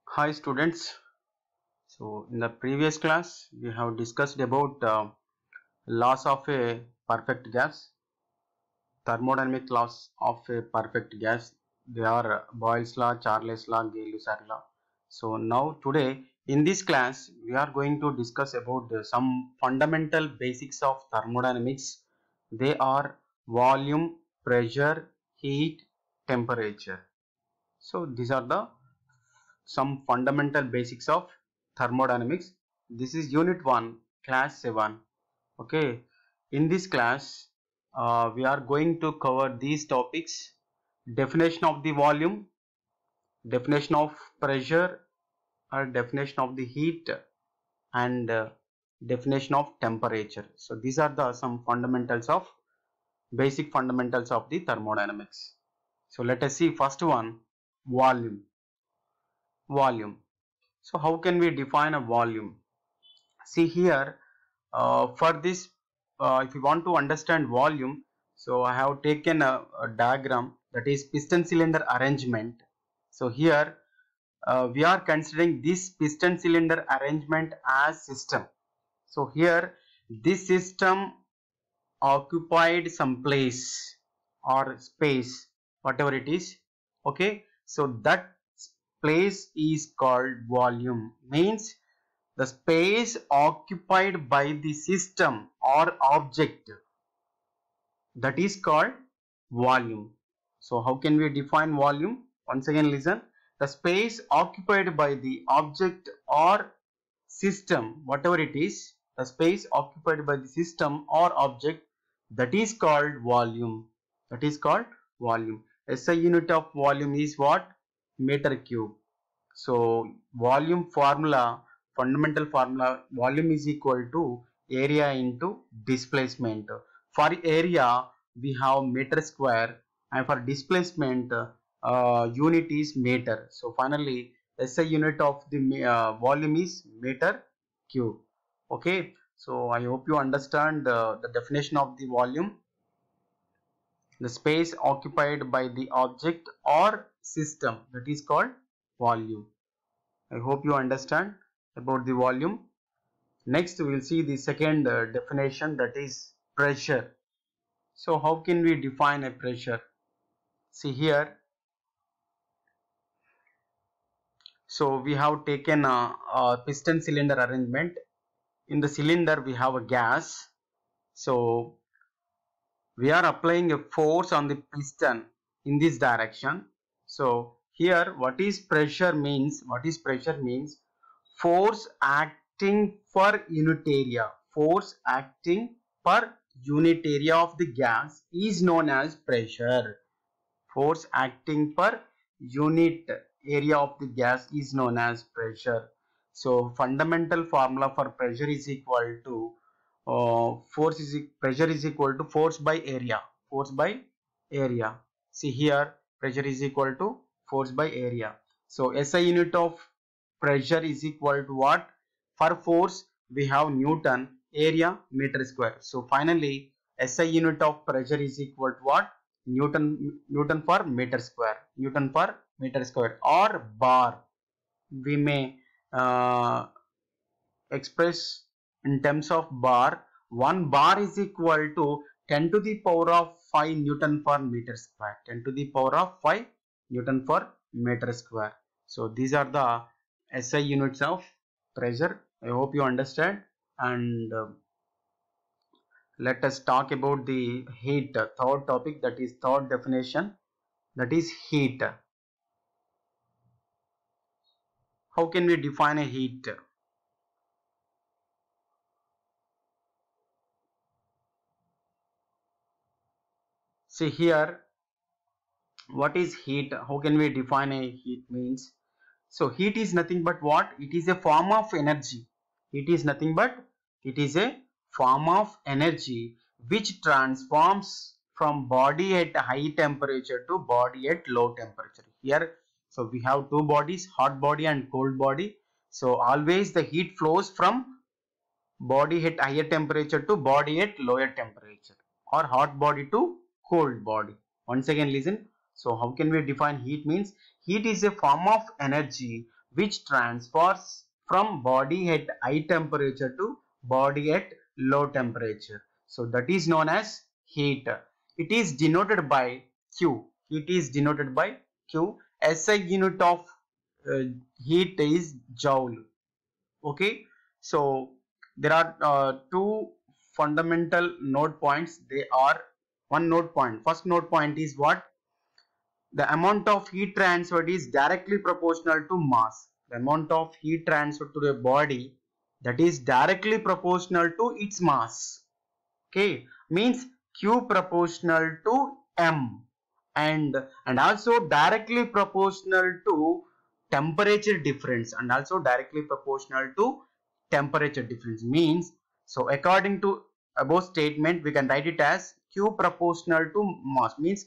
Hi students. So in the previous class we have discussed about laws of a perfect gas, thermodynamic laws of a perfect gas. They are Boyle's law, Charles law, Gay-Lussac law. So now today in this class we are going to discuss about some fundamental basics of thermodynamics. They are volume, pressure, heat, temperature. So these are the some fundamental basics of thermodynamics. This is unit 1 class 7. Okay, in this class we are going to cover these topics: definition of the volume, definition of pressure, or definition of the heat, and definition of temperature. So these are the some fundamentals of basic fundamentals of the thermodynamics. So let us see first one: volume. So how can we define a volume? See here, for this, if you want to understand volume, so I have taken a diagram, that is piston cylinder arrangement. So here we are considering this piston cylinder arrangement as system. So here this system occupied some place or space, whatever it is. Okay, so that place is called volume, means the space occupied by the system or object, that is called volume. So how can we define volume? Once again listen: the space occupied by the object or system, whatever it is, the space occupied by the system or object, that is called volume. That is called volume. SI unit of volume is what? Meter cube. So volume formula, fundamental formula, volume is equal to area into displacement. For area we have meter square, and for displacement unit is meter. So finally SI unit of the volume is meter cube. Okay, so I hope you understand the definition of the volume: the space occupied by the object or system, that is called volume. I hope you understand about the volume. Next we will see the second definition, that is pressure. So how can we define a pressure? See here, so we have taken a piston cylinder arrangement. In the cylinder we have a gas. So we are applying a force on the piston in this direction. So here what is pressure means? What is pressure means? Force acting per unit area. Force acting per unit area of the gas is known as pressure. Force acting per unit area of the gas is known as pressure. So fundamental formula for pressure is equal to pressure is equal to force by area. Force by area. See here, pressure is equal to force by area. So SI unit of pressure is equal to what? For force we have Newton, area meter square. So finally SI unit of pressure is equal to what? Newton per meter square. Newton per meter square, or bar. We may express in terms of bar. 1 bar is equal to 10 to the power of 5 Newton per meter square. 10 to the power of 5 Newton per meter square. So these are the SI units of pressure. I hope you understand. And let us talk about the heat, third topic, that is third definition, that is heat. How can we define a heat? See here, what is heat? How can we define a heat means? So heat is nothing but what? It is a form of energy. It is nothing but it is a form of energy which transforms from body at high temperature to body at low temperature. Here, so we have two bodies, hot body and cold body. So always the heat flows from body at higher temperature to body at lower temperature, or hot body to cold body. Once again listen. So how can we define heat means? Heat is a form of energy which transfers from body at high temperature to body at low temperature. So that is known as heat. It is denoted by Q. It is denoted by Q. SI unit of heat is joule. Okay, so there are two fundamental node points. They are one node point. First node point is what? The amount of heat transferred is directly proportional to mass. The amount of heat transferred to a body, that is directly proportional to its mass. Okay, means Q proportional to M, and also directly proportional to temperature difference, and also directly proportional to temperature difference. Means, so according to above statement, we can write it as Q proportional to mass. Means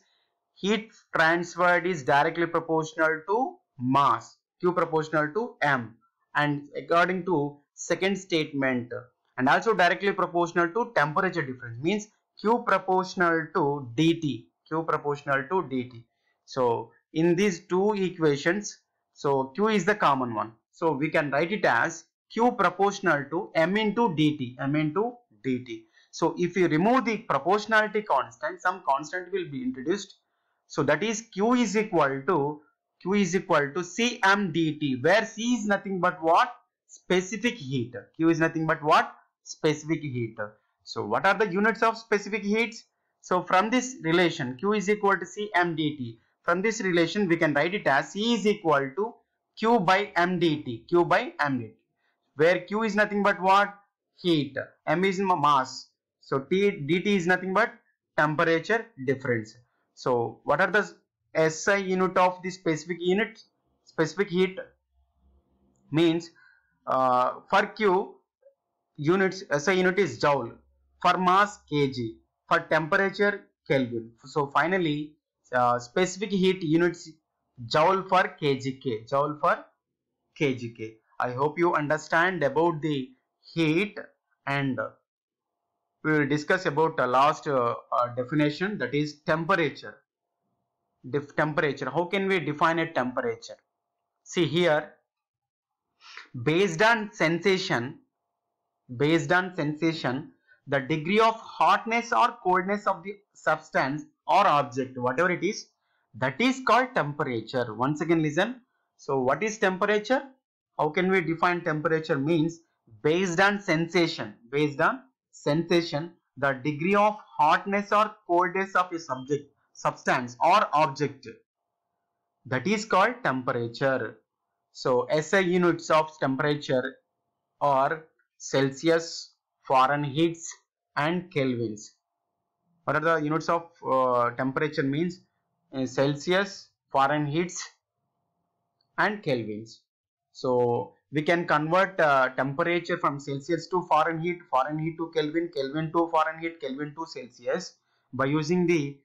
heat transferred is directly proportional to mass, Q proportional to M, and according to second statement, and also directly proportional to temperature difference. Means Q proportional to dt, Q proportional to dt. So in these two equations, so Q is the common one, so we can write it as Q proportional to M into dt, M into dt. So if you remove the proportionality constant, some constant will be introduced. So that is Q is equal to Cm dt, where C is nothing but what? Specific heat. Q is nothing but what? Specific heat. So what are the units of specific heats? So from this relation, Q is equal to Cm dt. From this relation, we can write it as C is equal to Q by M dt. Q by M dt, where Q is nothing but what? Heat. M is mass. So dt is nothing but temperature difference. So what are the SI unit of the specific unit? Specific heat means for Q units, SI unit is joule, for mass kg, for temperature Kelvin. So finally specific heat units joule for kgk, joule for kgk. I hope you understand about the heat, and we will discuss about the last definition, that is temperature. Temperature, how can we define a temperature? See here, based on sensation, the degree of hotness or coldness of the substance or object, whatever it is, that is called temperature. Once again listen. So what is temperature? How can we define temperature? Means based on sensation, the degree of hotness or coldness of a substance or object, that is called temperature. So SI units of temperature are Celsius, Fahrenheit and Kelvins. What are the units of temperature? Means Celsius, Fahrenheit and Kelvins. So we can convert temperature from Celsius to Fahrenheit, Fahrenheit to Kelvin, Kelvin to Fahrenheit, Kelvin to Celsius by using the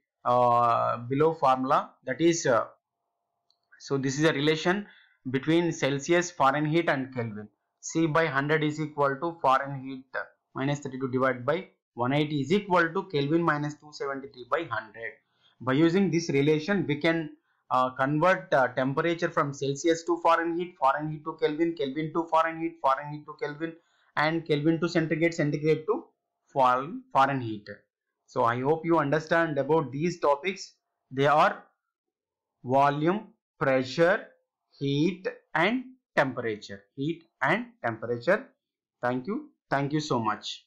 below formula. That is so this is a relation between Celsius, Fahrenheit and Kelvin. C by 100 is equal to Fahrenheit minus 32 divided by 180 is equal to Kelvin minus 273 by 100. By using this relation, we can convert temperature from Celsius to Fahrenheit, Fahrenheit to Kelvin, Kelvin to Fahrenheit, Fahrenheit to Kelvin, and Kelvin to centigrade, centigrade to Fahrenheit. So I hope you understand about these topics. They are volume, pressure, heat and temperature. Thank you so much.